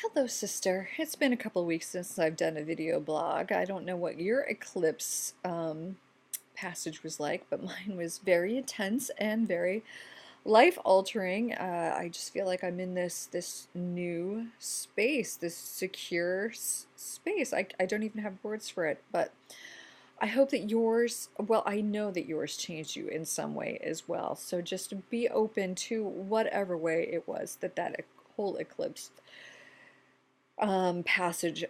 Hello, sister. It's been a couple weeks since I've done a video blog. I don't know what your eclipse passage was like, but mine was very intense and very life-altering. I just feel like I'm in this new space, this secure space. I don't even have words for it, but I hope that yours, well, I know that yours changed you in some way as well. So just be open to whatever way it was that whole eclipse passage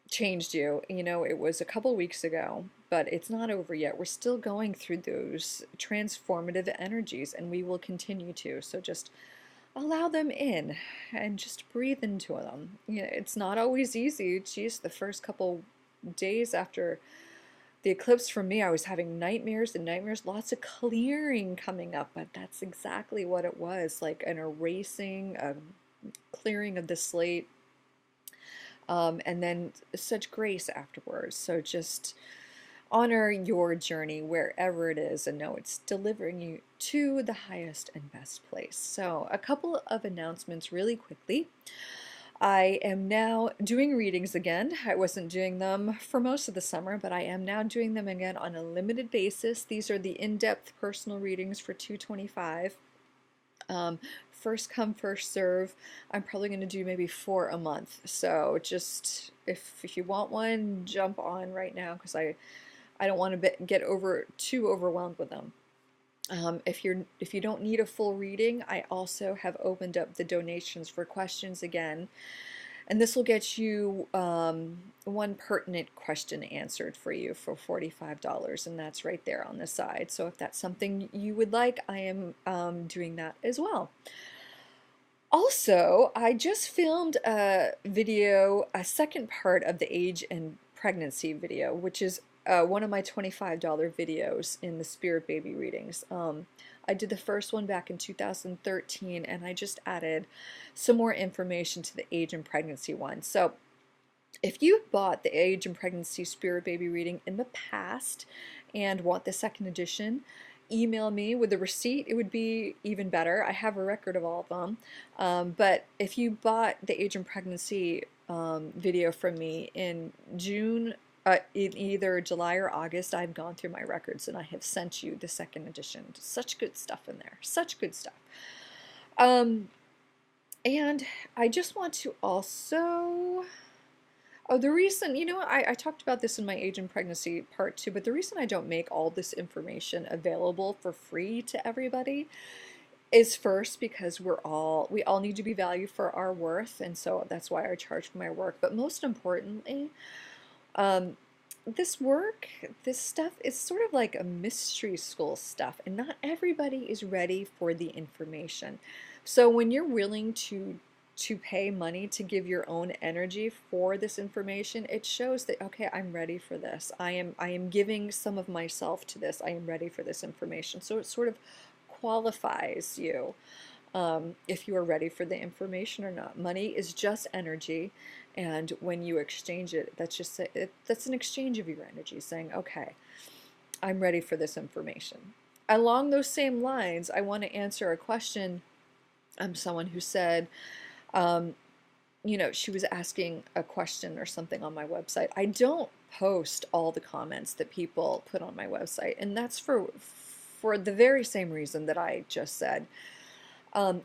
changed you. You know, it was a couple weeks ago, but it's not over yet. We're still going through those transformative energies, and we will continue to. So just allow them in and just breathe into them. You know, it's not always easy. Geez, the first couple days after the eclipse for me, I was having nightmares and nightmares, lots of clearing coming up, but that's exactly what it was, like an erasing, a clearing of the slate, and then such grace afterwards. So just honor your journey wherever it is and know it's delivering you to the highest and best place. So, a couple of announcements really quickly. I am now doing readings again. I wasn't doing them for most of the summer, but I am now doing them again on a limited basis. These are the in-depth personal readings for 225. Um, First come, first serve. I'm probably going to do maybe 4 a month. So just if you want one, jump on right now because I don't want to get too overwhelmed with them. If you don't need a full reading, I also have opened up the donations for questions again. And this will get you one pertinent question answered for you for $45, and that's right there on the side. So if that's something you would like, I am doing that as well. Also, I just filmed a video, a second part of the age and pregnancy video, which is one of my $25 videos in the Spirit Baby readings. I did the first one back in 2013, and I just added some more information to the age and pregnancy one. So if you bought the age and pregnancy Spirit Baby reading in the past and want the second edition, email me with the receipt. It would be even better. I have a record of all of them. But if you bought the age and pregnancy video from me in June, in either July or August, I've gone through my records and I have sent you the second edition. Such good stuff in there. Such good stuff. Um, and I just want to also Oh, the reason, I talked about this in my age and pregnancy part two, but the reason I don't make all this information available for free to everybody is first because we all need to be valued for our worth, and so that's why I charge for my work. But most importantly, um, this work, this stuff is sort of like a mystery school stuff, and not everybody is ready for the information. So when you're willing to pay money to give your own energy for this information, it shows that okay, I'm ready for this. I am giving some of myself to this. I am ready for this information. So it sort of qualifies you if you are ready for the information or not. Money is just energy, and when you exchange it, that's an exchange of your energy, saying, okay, I'm ready for this information. Along those same lines, I want to answer a question. I'm someone who said, um, she was asking a question or something on my website. I don't post all the comments that people put on my website, and that's for the very same reason that I just said.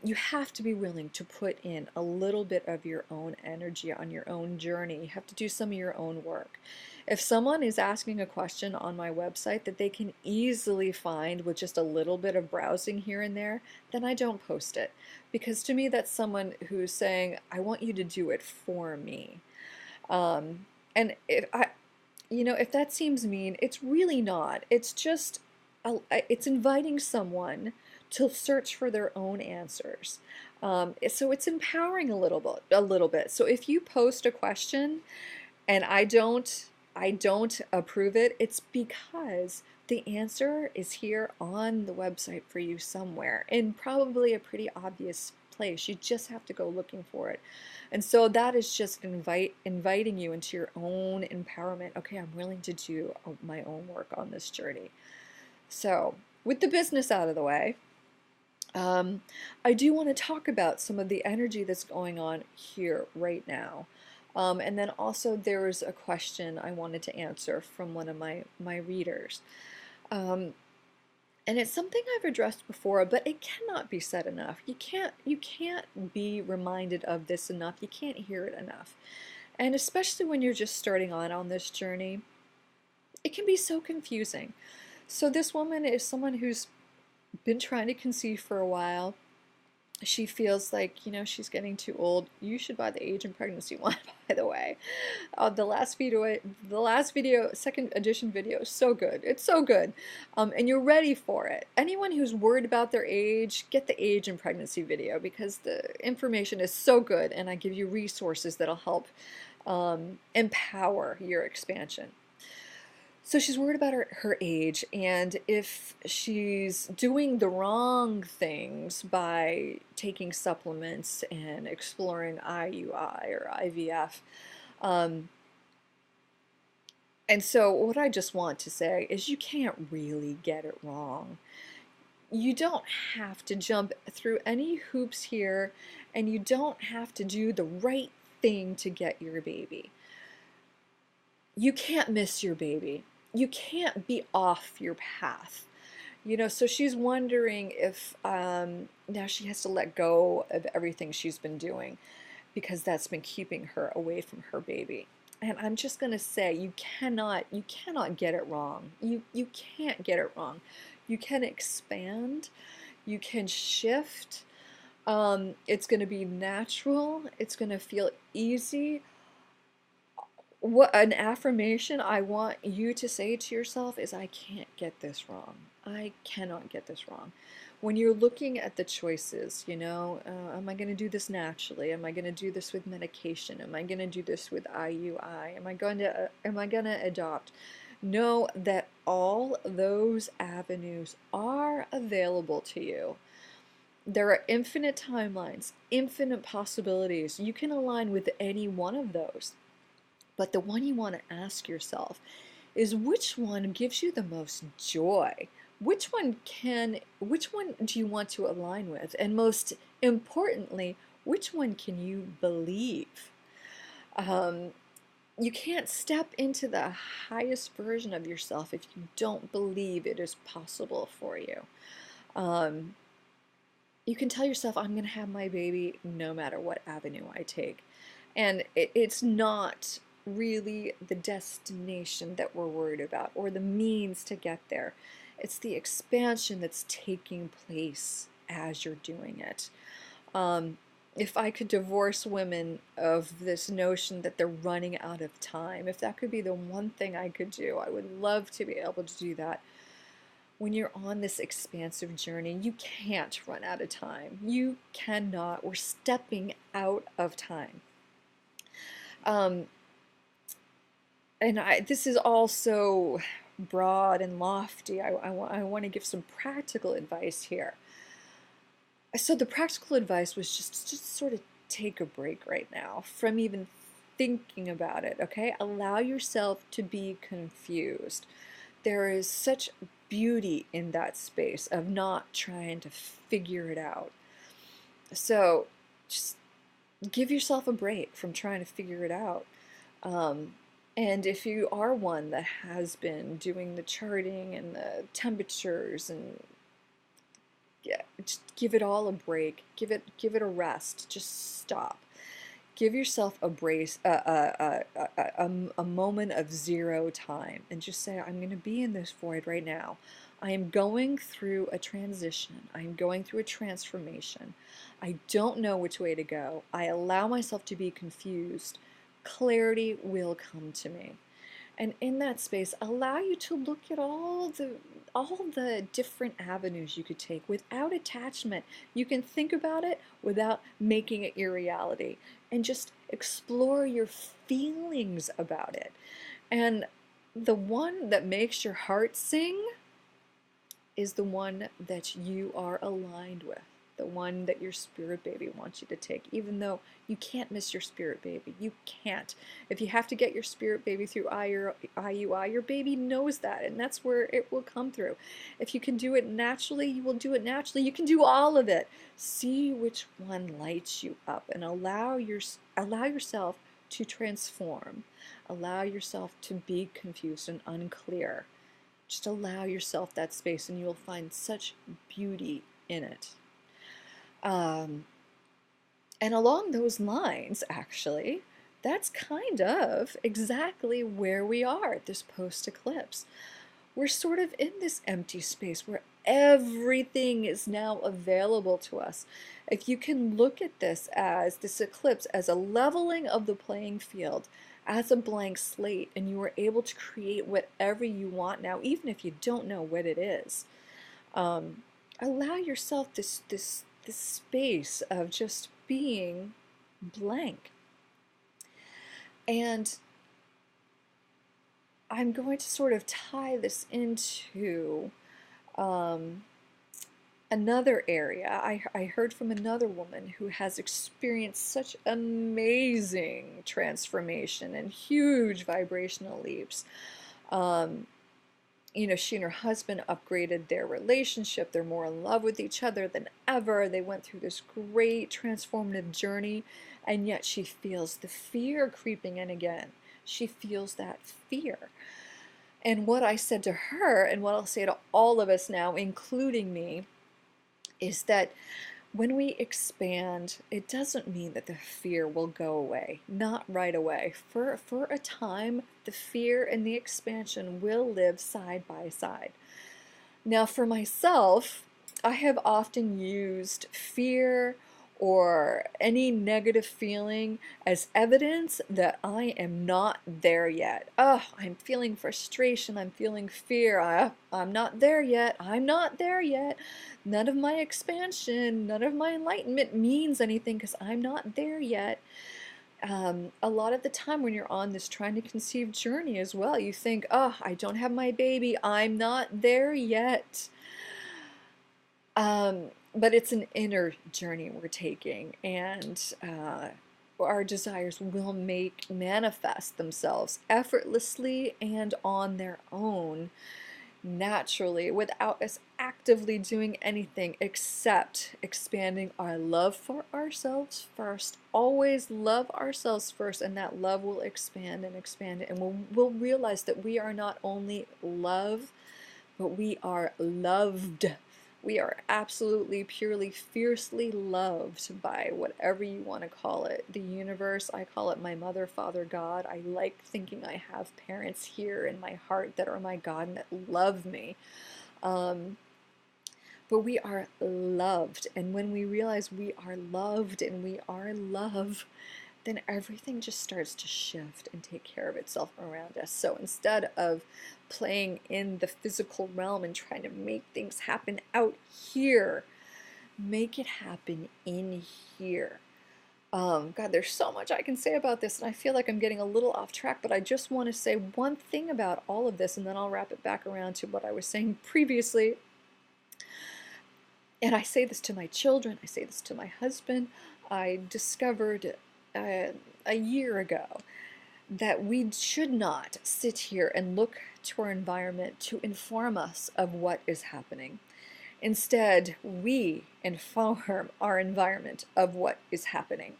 You have to be willing to put in a little bit of your own energy on your own journey. You have to do some of your own work. If someone is asking a question on my website that they can easily find with just a little bit of browsing here and there, then I don't post it. Because to me, that's someone who's saying, I want you to do it for me. And if that seems mean, it's really not. It's just, it's inviting someone to search for their own answers. So it's empowering a little bit. So if you post a question and I don't approve it, it's because the answer is here on the website for you somewhere, in probably a pretty obvious place. You just have to go looking for it. And so that is just inviting you into your own empowerment. Okay, I'm willing to do my own work on this journey. So with the business out of the way, Um, I do want to talk about some of the energy that's going on here right now. And then also there was a question I wanted to answer from one of my readers. Um, and it's something I've addressed before, but it cannot be said enough. You can't be reminded of this enough. You can't hear it enough. And especially when you're just starting on this journey, it can be so confusing. So this woman is someone who's been trying to conceive for a while. She feels like, she's getting too old. You should buy the age and pregnancy one, by the way. The last video, second edition video is so good. It's so good. And you're ready for it. Anyone who's worried about their age, get the age and pregnancy video because the information is so good and I give you resources that'll help empower your expansion. So she's worried about her age, and if she's doing the wrong things by taking supplements and exploring IUI or IVF. And so what I just want to say is you can't really get it wrong. You don't have to jump through any hoops here, and you don't have to do the right thing to get your baby. You can't miss your baby. You can't be off your path. So she's wondering if now she has to let go of everything she's been doing because that's been keeping her away from her baby. And I'm just going to say you cannot get it wrong. You can't get it wrong. You can expand. You can shift. It's going to be natural. It's going to feel easy. What an affirmation I want you to say to yourself is, I can't get this wrong. I cannot get this wrong. When you're looking at the choices, am I going to do this naturally? Am I going to do this with medication? Am I going to do this with IUI? Am I going to adopt? Know that all those avenues are available to you. There are infinite timelines, infinite possibilities. You can align with any one of those. But the one you want to ask yourself is, which one gives you the most joy? Which one do you want to align with? And most importantly, which one can you believe? You can't step into the highest version of yourself if you don't believe it is possible for you. You can tell yourself, I'm going to have my baby no matter what avenue I take. And it's not really the destination that we're worried about or the means to get there. It's the expansion that's taking place as you're doing it. If I could divorce women of this notion that they're running out of time, if that could be the one thing I could do, I would love to be able to do that. When you're on this expansive journey, you can't run out of time. You cannot. We're stepping out of time. And this is also broad and lofty. I want to give some practical advice here. So the practical advice was just sort of take a break right now from even thinking about it, okay? Allow yourself to be confused. There is such beauty in that space of not trying to figure it out. So just give yourself a break from trying to figure it out. And if you are one that has been doing the charting and the temperatures and just give it all a break, give it a rest, just stop. Give yourself a moment of zero time and just say, I'm going to be in this void right now. I am going through a transition. I am going through a transformation. I don't know which way to go. I allow myself to be confused. Clarity will come to me. And in that space, allow you to look at all the different avenues you could take without attachment. You can think about it without making it your reality and just explore your feelings about it. And the one that makes your heart sing is the one that you are aligned with. the one that your spirit baby wants you to take, even though you can't miss your spirit baby. You can't. If you have to get your spirit baby through IUI, your baby knows that, and that's where it will come through. If you can do it naturally, you will do it naturally. You can do all of it. See which one lights you up, and allow yourself to transform. Allow yourself to be confused and unclear. Just allow yourself that space, and you'll find such beauty in it. And along those lines, actually, that's kind of exactly where we are at this post-eclipse. We're sort of in this empty space where everything is now available to us. If you can look at this eclipse as a leveling of the playing field, as a blank slate, and you are able to create whatever you want now, even if you don't know what it is. Allow yourself this space of just being blank. And I'm going to sort of tie this into another area. I heard from another woman who has experienced such amazing transformation and huge vibrational leaps. You know, she and her husband upgraded their relationship. They're more in love with each other than ever. They went through this great transformative journey, and yet she feels the fear creeping in again. She feels that fear. And what I said to her, and what I'll say to all of us now, including me, is that when we expand, it doesn't mean that the fear will go away. Not right away. For a time, the fear and the expansion will live side by side. Now, for myself, I have often used fear or any negative feeling as evidence that I am not there yet. Oh, I'm feeling frustration, I'm feeling fear, I'm not there yet, I'm not there yet. None of my expansion, none of my enlightenment means anything because I'm not there yet. A lot of the time when you're on this trying to conceive journey as well, you think, oh, I don't have my baby, I'm not there yet. But it's an inner journey we're taking, and our desires will manifest themselves effortlessly and on their own, naturally, without us actively doing anything except expanding our love for ourselves first. Always love ourselves first, and that love will expand and expand, and we'll realize that we are not only love, but we are loved. We are absolutely, purely, fiercely loved by whatever you want to call it. The universe, I call it my mother, father, God. I like thinking I have parents here in my heart that are my God and that love me. But we are loved. And when we realize we are loved and we are love, then everything just starts to shift and take care of itself around us. So instead of playing in the physical realm and trying to make things happen out here, make it happen in here. God, there's so much I can say about this, and I feel like I'm getting a little off track, but I just want to say one thing about all of this, and then I'll wrap it back around to what I was saying previously. And I say this to my children, I say this to my husband. I discovered a year ago that we should not sit here and look to our environment to inform us of what is happening. Instead, we inform our environment of what is happening.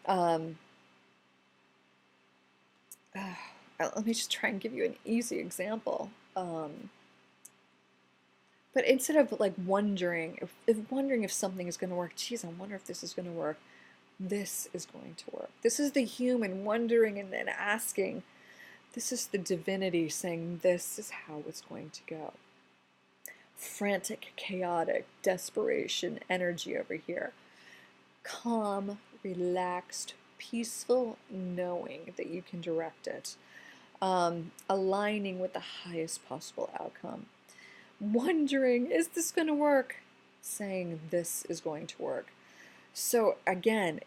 Let me just try and give you an easy example. But instead of like wondering if something is going to work, geez, I wonder if this is going to work. This is going to work. This is the human wondering and then asking. This is the divinity saying this is how it's going to go. Frantic, chaotic, desperation, energy over here. Calm, relaxed, peaceful knowing that you can direct it. Aligning with the highest possible outcome. Wondering, is this going to work? Saying this is going to work. So again,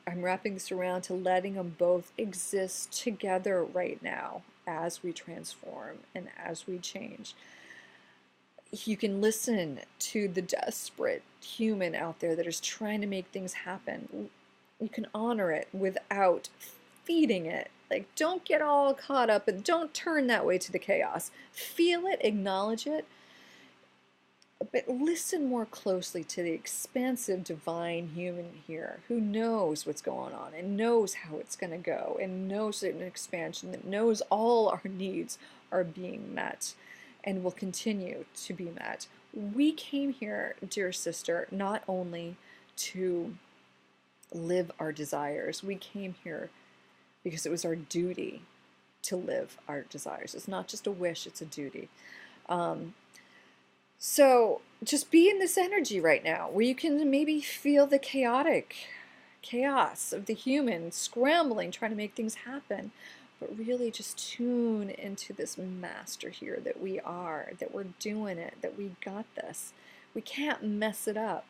I'm wrapping this around to letting them both exist together right now as we transform and as we change. You can listen to the desperate human out there that is trying to make things happen. You can honor it without feeding it. Like, don't get all caught up and don't turn that way to the chaos. Feel it, acknowledge it, but listen more closely to the expansive divine human here who knows what's going on and knows how it's going to go and knows an expansion that knows all our needs are being met and will continue to be met. We came here, dear sister, not only to live our desires. We came here because it was our duty to live our desires. It's not just a wish, it's a duty. So just be in this energy right now where you can maybe feel the chaos of the human scrambling, trying to make things happen, but really just tune into this master here that we are, that we're doing it, that we got this. We can't mess it up.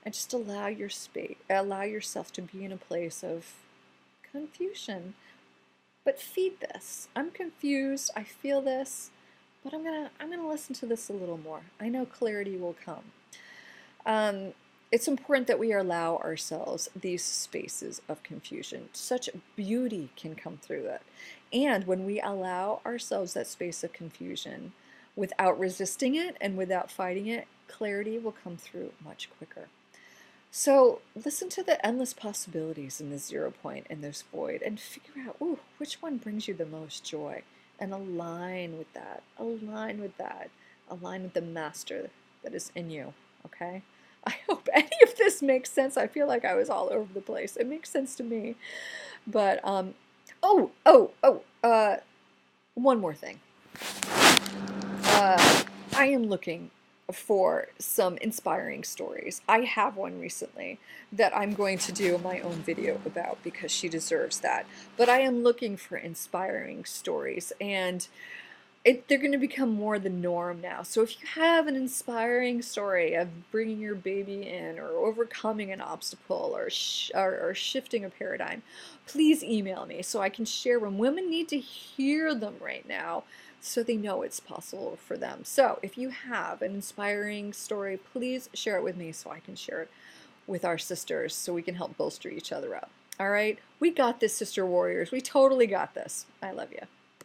And just allow your space, allow yourself to be in a place of confusion. But feed this. I'm confused. I feel this. But I'm gonna listen to this a little more. I know clarity will come. It's important that we allow ourselves these spaces of confusion. Such beauty can come through that. And when we allow ourselves that space of confusion without resisting it and without fighting it, clarity will come through much quicker. So listen to the endless possibilities in this 0 point and this void and figure out, ooh, which one brings you the most joy, and align with that, align with that, align with the master that is in you, okay? I hope any of this makes sense. I feel like I was all over the place. It makes sense to me. But, one more thing. I am looking for some inspiring stories. I have one recently that I'm going to do my own video about because she deserves that. But I am looking for inspiring stories, and they're going to become more the norm now. So if you have an inspiring story of bringing your baby in or overcoming an obstacle or shifting a paradigm, please email me so I can share them. Women need to hear them right now so they know it's possible for them. So if you have an inspiring story, please share it with me so I can share it with our sisters so we can help bolster each other up. All right? We got this, sister warriors. We totally got this. I love you.